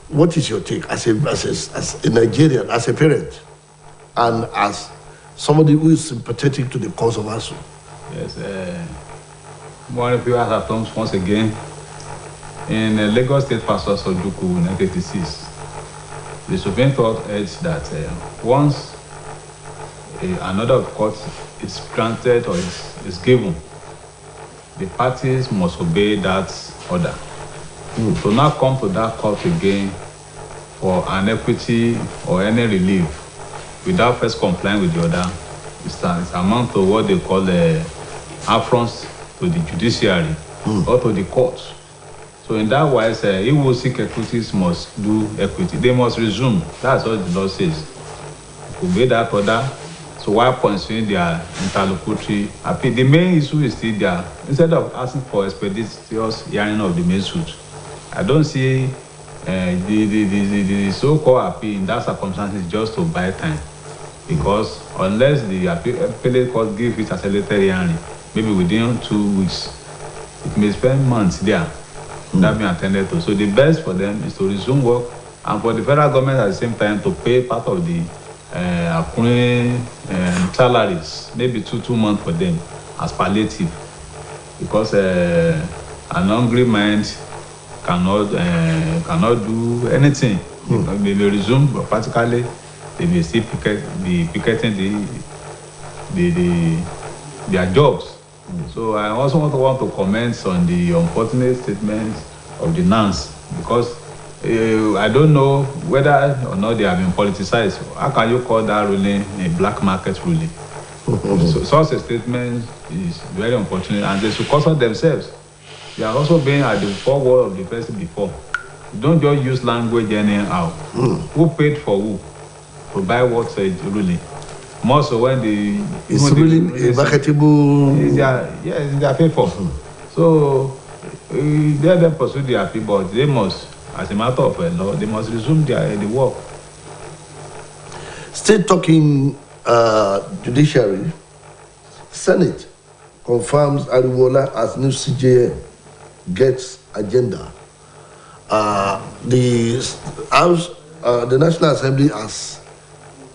what is your take as a Nigerian, as a parent, and as somebody who is sympathetic to the cause of ASU? Yes, more people have come once again. In Lagos State versus Ojuku in 1986, the Supreme Court urged that once another court is granted or is given, the parties must obey that order. To not come to that court again for an equity or any relief without first complying with the order is amount to what they call affronts to the judiciary or to the court. So in that wise, he who seek equities must do equity. They must resume. That's what the law says. Obey that order. So while pursuing their interlocutory appeal, the main issue is still there. Instead of asking for expeditious hearing of the main suit, I don't see the so-called appeal in that circumstances just to buy time. Because unless the appellate court gives it accelerated hearing, maybe within 2 weeks, it may spend months there. That being attended to. So the best for them is to resume work, and for the federal government at the same time to pay part of the accruing salaries, maybe two months for them as palliative, because an hungry mind cannot do anything. They may resume, but practically they may still be picketing their jobs. So I also want to comment on the unfortunate statements of the nuns, because I don't know whether or not they have been politicized. How can you call that ruling a black market ruling? So such a statement is very unfortunate, and they should consult themselves. They are also being at the forward of the person before. You don't just use language anyhow. Who paid for who to buy what ruling? More so when it's really marketable. It's their favor. So they then pursue their appeal, but they must, as a matter of law, they must resume the work. Still talking judiciary, Senate confirms Ariwola as new CJN gets agenda. The House, the National Assembly has.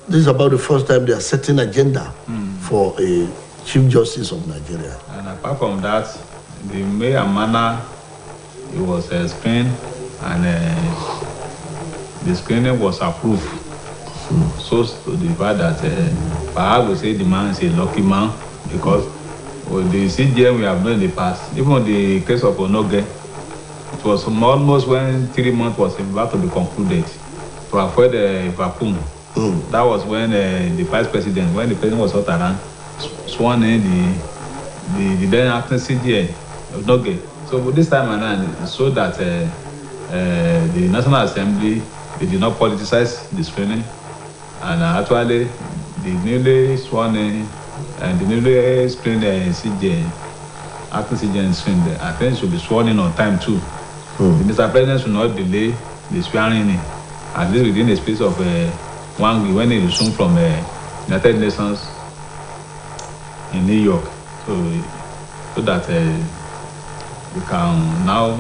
This is about the first time they are setting agenda for a Chief Justice of Nigeria. And apart from that, the way and manner it was screened, and the screening was approved. So to the fact that perhaps we say the man is a lucky man, because the CJN we have known in the past, even the case of Onoge, it was almost when 3 months was about to be concluded to avoid a vacuum. That was when the vice president, when the president was not around, sworn in the then acting CJN of Noge. So this time around, so that the National Assembly, they did not politicize the screening, and actually the newly sworn in and the newly screened CJN, acting CJN screened, I think should be sworn in on time too. The Mr. President should not delay the swearing in, at least within the space of 1 week when they resume from United Nations in New York, so that we can now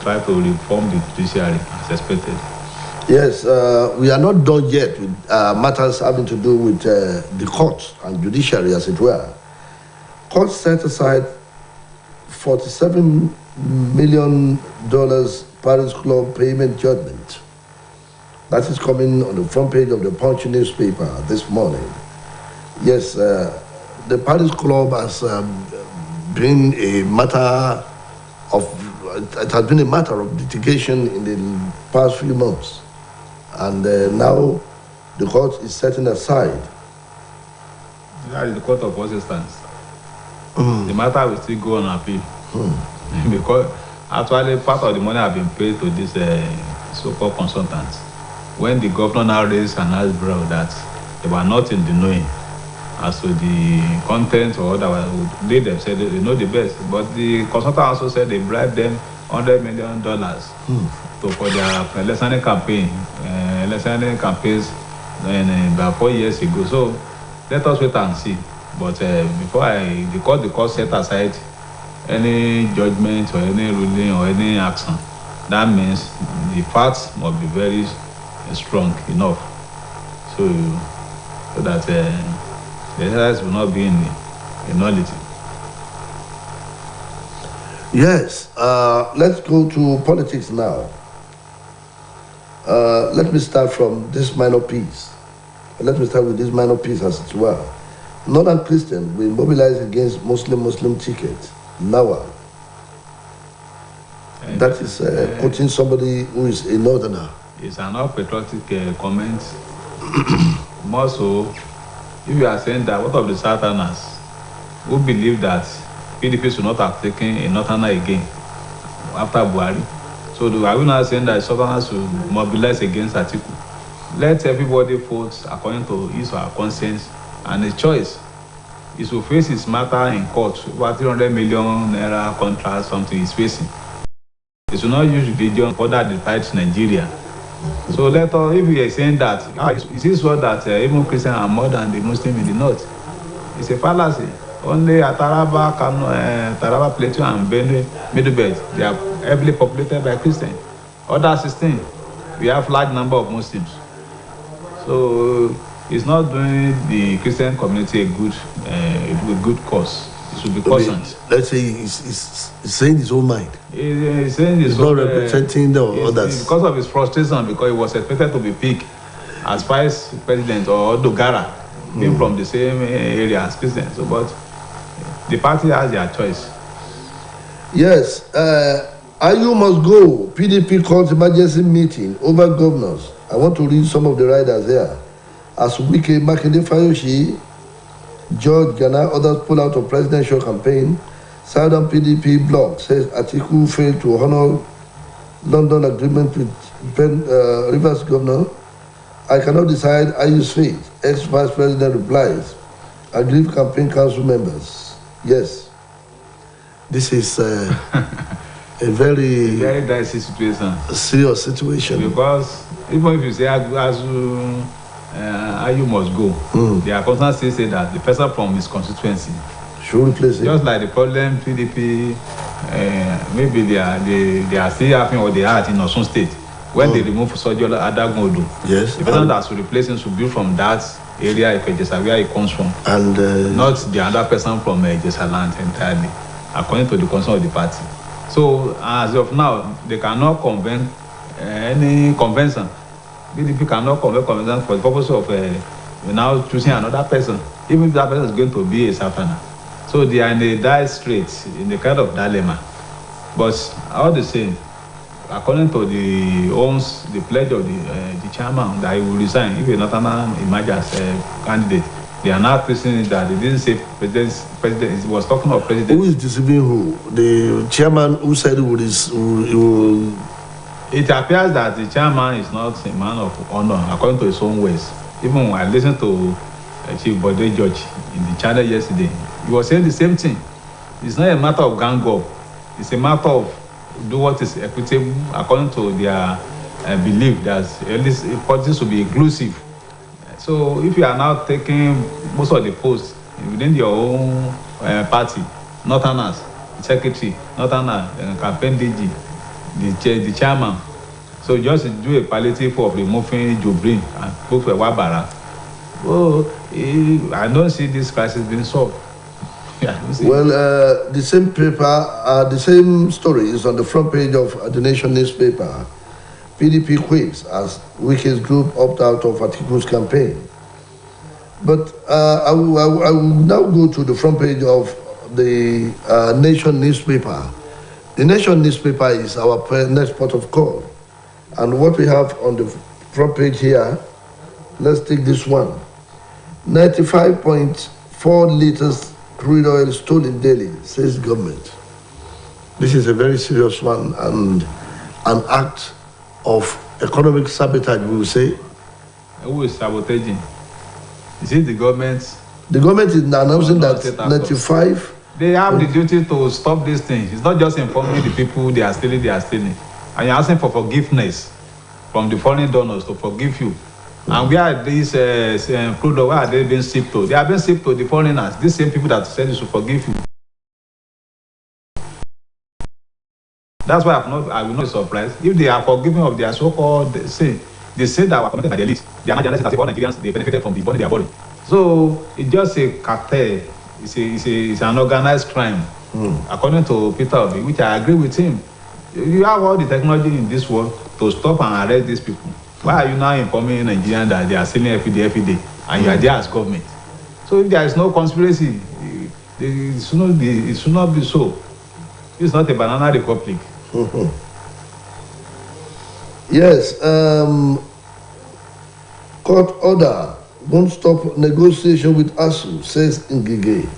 try to reform the judiciary as expected. Yes, we are not done yet with matters having to do with the courts and judiciary, as it were. Courts set aside $47 million Paris Club payment judgment. That is coming on the front page of the Punch newspaper this morning. Yes, the Paris Club has been a matter of, it has been a matter of litigation in the past few months. And now the court is setting aside. That is the court of persistence. The matter will still go on appeal. Because actually part of the money have been paid to this so-called consultants. When the governor now raised an eyebrow that they were not in the knowing as to the content or otherwise, they themselves they know the best. But the consultant also said they bribed them $100 million for their electioneering campaigns about 4 years ago. So let us wait and see. But before the court set aside any judgment or any ruling or any action, that means the facts must be very strong enough. So, so that the exercise will not be in nullity. Yes, let's go to politics now. Let me start from this minor piece. Let me start with this minor piece as it were. Northern Christians will mobilize against Muslim ticket. Now, that is quoting somebody who is a northerner. It's an unpatriotic comment. More so, if you are saying that, what of the Southerners who believe that PDP should not have taken a northerner again after Buhari? So are we not saying that Southerners should mobilize against Atiku? Let everybody vote according to his or her conscience and his choice. He should face his matter in court. Over 300 million naira contract, something he's facing. He should not use religion for that divide Nigeria. So let us, if we are saying that, is this what that even Christians are more than the Muslim in the north? It's a fallacy. Only at Taraba, Taraba Plateau and Benue, Middle Belt, they are heavily populated by Christians. Other 16, we have large number of Muslims. So it's not doing the Christian community a good cause. It should be cautioned. Let's say he's saying his own mind. He's saying he's not representing the others. Because of his frustration, because he was expected to be picked as vice president or Dogara, came from the same area as Christians. So, but the party has their choice. Yes, IU must go. PDP calls emergency meeting over governors. I want to read some of the riders here. As Wike, Makinde Fayoshi, George Ghana, others pull out of presidential campaign. Southern PDP bloc says Atiku failed to honor London agreement with Rivers governor. I cannot decide IU's fate. Ex-vice president replies. Aggrieved campaign council members. Yes. This is a very dicey situation. Serious situation. Because even if you say IU must go, they are constantly say that the person from his constituency should replace him. Just like the problem PDP, maybe they are still having or they had in Osun State when they remove Sojola Adagodo. Yes. The person that should replace him should be from that area, Ijesa, where he comes from, and not the other person from Ijesa land entirely, according to the concern of the party. So as of now, they cannot convene any convention. PDP cannot convene convention for the purpose of now choosing another person, even if that person is going to be a Southerner. So they are in a dire straits, in a kind of dilemma. But all the same, according to the pledge of the chairman that he will resign if a Northerner emerges as a candidate, they are now facing that they didn't say president. He was talking of president. Who is deceiving who? The chairman who said he will. It appears that the chairman is not a man of honor according to his own ways. Even when I listened to Chief Bode George in the channel yesterday, he was saying the same thing. It's not a matter of gang up. It's a matter of do what is equitable according to their belief that at least politics should be inclusive. So if you are now taking most of the posts within your own party, Northerners, secretary, Northerners, campaign DG, the chairman, so just do a palliative of removing Jobrin and put for Wabara. Oh, I don't see this crisis being solved. Well, the same paper, the same story is on the front page of the Nation newspaper. PDP quakes as Wike's group opt out of Atiku's campaign. But I will now go to the front page of the Nation newspaper. The Nation newspaper is our next port of call. And what we have on the front page here, let's take this one. 95.4 liters crude oil stolen daily, says government. This is a very serious one and an act of economic sabotage, we will say. Who is sabotaging? Is it the government? The government is announcing that 95. They have the duty to stop these things. It's not just informing the people they are stealing. And you're asking for forgiveness from the foreign donors to forgive you. And where are these crude oil, where are they being shipped to? They are being shipped to the foreigners, these same people that said they should forgive you. That's why I will not be surprised if they are forgiving of their so-called sin. They say that were committed by the elite. They are not journalists as all Nigerians. They benefited from the burning their body. So it's just a cartel. It's an organized crime, according to Peter Obi, which I agree with him. You have all the technology in this world to stop and arrest these people. Why are you now informing Nigerians that they are stealing every day, and you are there as government? So if there is no conspiracy, it should not be so. It's not a banana republic. Yes, court order won't stop negotiation with ASU, says Ngige.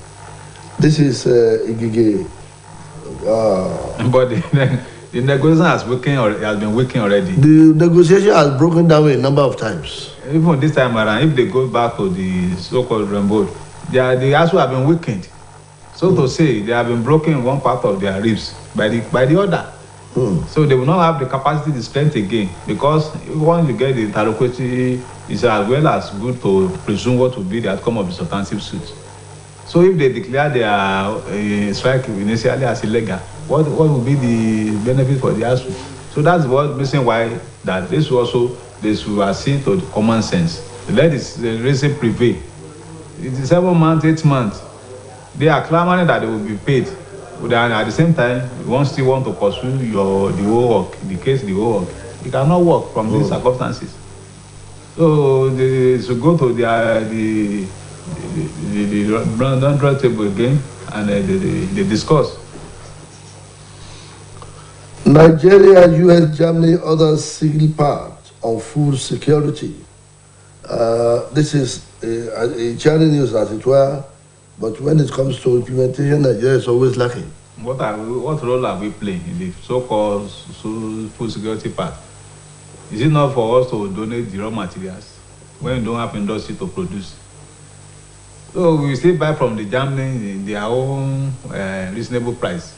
This is Ngige. But the negotiation has been working already. The negotiation has broken down a number of times. Even this time around, if they go back to the so-called Rainbow, the ASU have been weakened. So to say, they have been broken in one part of their ribs by the other. So they will not have the capacity to strength again, because once you get the interlocutory, it's as well as good to presume what will be the outcome of the substantive suit. So if they declare their strike initially as illegal, what will be the benefit for the ASU? So that's what reason why that they should accede to the common sense. Let the reason prevail. It is 7 months, 8 months. They are clamoring that they will be paid. But at the same time, you still want to pursue the whole work, the whole work. You cannot work from these circumstances. So they should go to the round table again, and they discuss. Nigeria, US, Germany, others signal part on food security. This is a challenge news, as it were. But when it comes to implementation, Nigeria is always lacking. What role are we playing in the so-called food security part? Is it not for us to donate the raw materials when we don't have industry to produce? So we still buy from the Germany in their own reasonable price.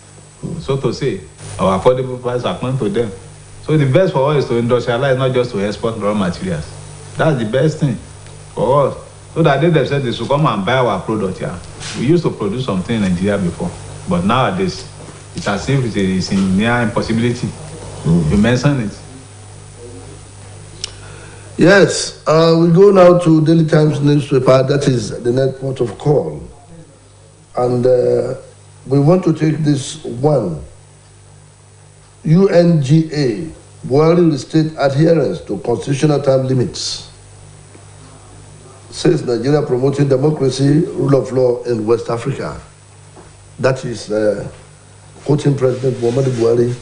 So to say, our affordable price according to them. So the best for us is to industrialize, not just to export raw materials. That's the best thing for us. So that they themselves, they should come and buy our product here. We used to produce something in Nigeria before, but nowadays, it's as if it is in near impossibility. You mentioned it. Yes, we go now to Daily Times newspaper, that is the net port of call. And we want to take this one. UNGA, Buhari will state adherence to constitutional time limits. Says Nigeria promoting democracy, rule of law in West Africa. That is quoting President Muhammadu Buhari.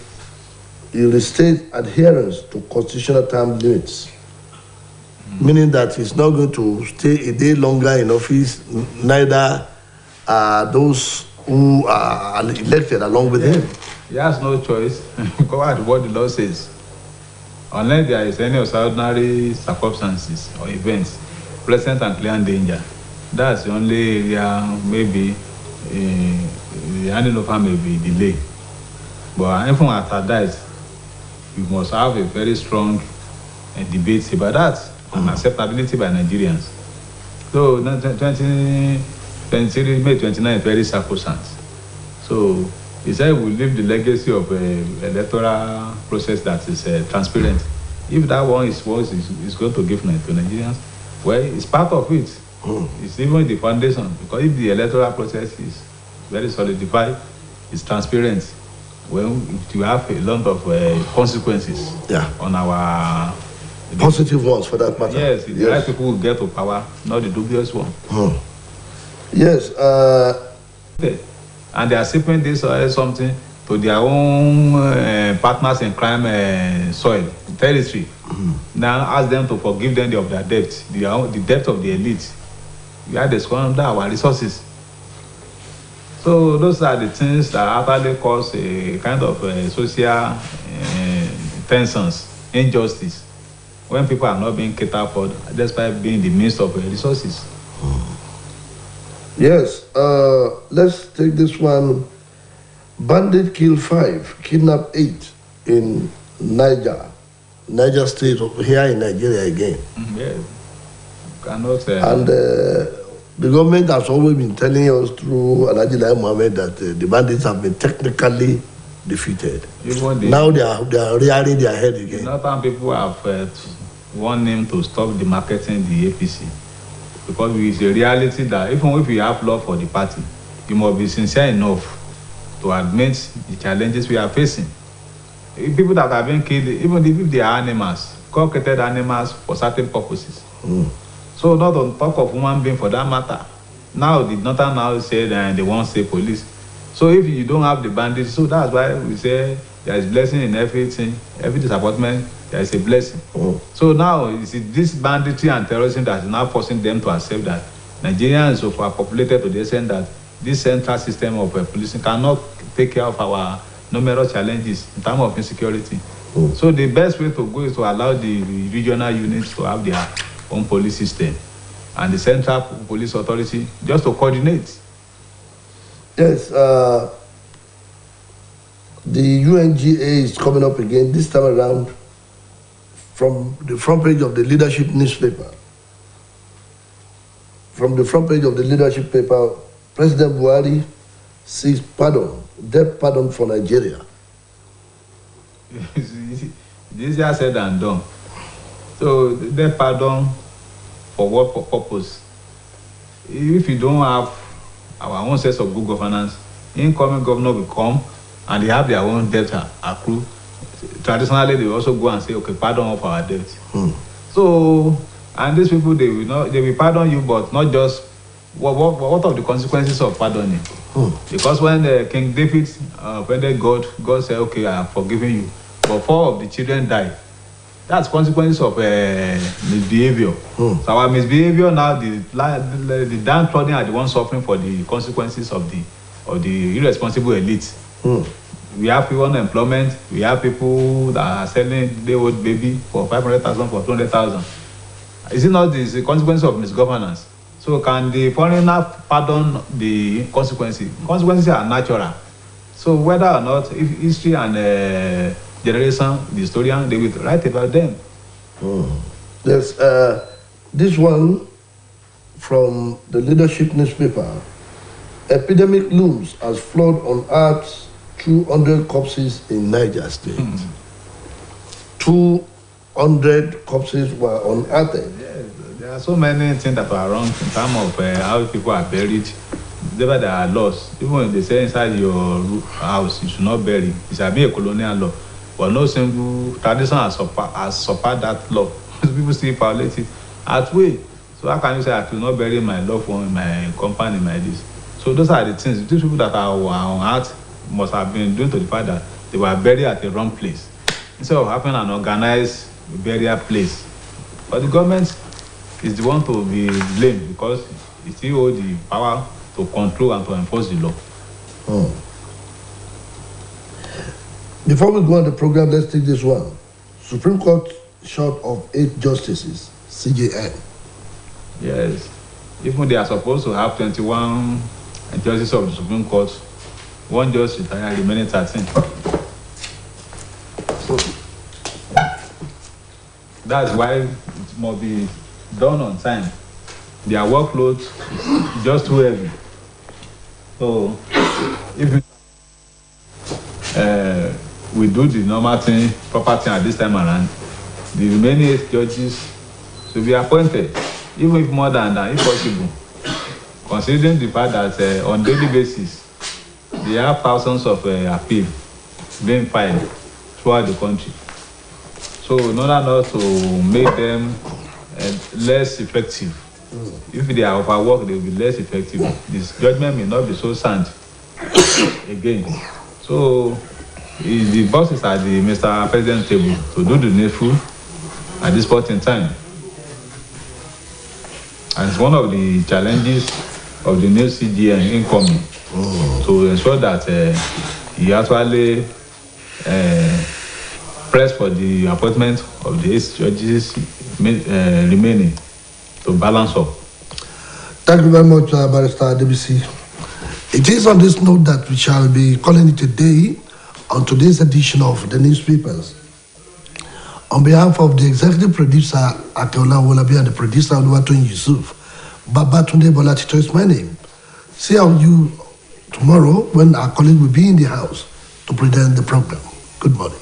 He will state adherence to constitutional time limits. Meaning that he's not going to stay a day longer in office, neither those who are elected along with him. He has no choice, because what the law says. Unless there is any extraordinary circumstances or events, present and clear danger, that's the only area maybe the handing over may be delayed. But even after that, we must have a very strong debate about that and acceptability by Nigerians. So May 29 is very sacrosanct. So he said we leave the legacy of electoral process that is transparent. If that one is going to give to Nigerians, well, it's part of it. It's even the foundation, because if the electoral process is very solidified, it's transparent, well, it will have a lot of consequences on our... Positive ones, for that matter. Yes, the right people will get to power, not the dubious one. Yes. And they are sipping this something to their own partners in crime soil, territory. Now ask them to forgive them of their debt, the debt of the elite. We had to squander our resources. So those are the things that actually cause a kind of social tensions, injustice, when people are not being catered for, despite being the midst of resources. Yes, let's take this one. Bandit kill 5, kidnap 8 in Niger State, here in Nigeria again. Yeah, cannot. And the government has always been telling us through Alhaji Lai Mohammed that the bandits have been technically defeated. Even Now they are rearing their head again. Northern people have warned him to stop demarketing the APC, because it's a reality that even if you have love for the party, you must be sincere enough to admit the challenges we are facing. People that have been killed, even if they are animals, God-created animals for certain purposes. So not on top of human being for that matter. Now the Northern now say that they won't say police. So if you don't have the bandits, so that's why we say there is blessing in everything. Every disappointment, there is a blessing. So now it's this banditry and terrorism that is now forcing them to accept that Nigerians are populated to the extent that this central system of policing cannot take care of our numerous challenges in terms of insecurity. So the best way to go is to allow the regional units to have their own police system and the central police authority just to coordinate. Yes, the UNGA is coming up again, this time around from the front page of the leadership newspaper. From the front page of the leadership paper, President Buhari seeks pardon, debt pardon for Nigeria. It's easier said than done. So debt pardon for what purpose? If you don't have our own sense of good governance, incoming governor will come and they have their own debt accrue. Traditionally, they also go and say, okay, pardon of our debt. So, and these people, they will pardon you, but not just what are the consequences of pardoning? Because when King David offended God, God said, okay, I have forgiven you. But 4 of the children died. That's consequences of misbehavior. So our misbehavior now, the downtrodden are the ones suffering for the consequences of the irresponsible elite. We have people on employment. We have people that are selling their old baby for 500,000, for 200,000. Is it not the consequence of misgovernance? So can the foreigner pardon the consequences? Consequences are natural. So whether or not, if history and generation, the historian, they will write about them. Yes, this one from the leadership newspaper. Epidemic looms as flood unearths 200 corpses in Niger State. 200 corpses were unearthed. Yes, there are so many things that are wrong in terms of how people are buried. Whenever they are lost, even if they say inside your house you should not bury, it's a colonial law. But no single tradition has surpassed that law. People still violate it at way. So how can you say I will not bury my loved one in my company, my this? So those are the things. These people that are on earth must have been due to the fact that they were buried at the wrong place, instead of having an organized burial place. But the government is the one to be blamed because it still holds the power to control and to enforce the law. Before we go on the program, let's take this one. Supreme Court short of 8 justices, CJN. Yes. Even they are supposed to have 21 judges of the Supreme Court. 1 judge retired, remaining 13. So that's why it must be done on time. Their workload is just too heavy. So if we do the normal thing, proper thing at this time around, the remaining 8 judges should be appointed, even if more than that, if possible. Considering the fact that on daily basis, they have thousands of appeals being filed throughout the country. So in order not to make them less effective, if they are overworked, they will be less effective. This judgment may not be so sound again. So the boss is at the Mr. President table to do the needful at this point in time. And it's one of the challenges of the new CGN incoming to ensure that he actually press for the appointment of the 8 judges remaining to balance up. Thank you very much, Barrister DBC. It is on this note that we shall be calling it a day on today's edition of the newspapers. On behalf of the executive producer, Akeola Wolabi, and the producer, Oluwatoyin Yusuf, Babatunde Bolatito is my name. See you tomorrow when our colleague will be in the house to to present the program. Good morning.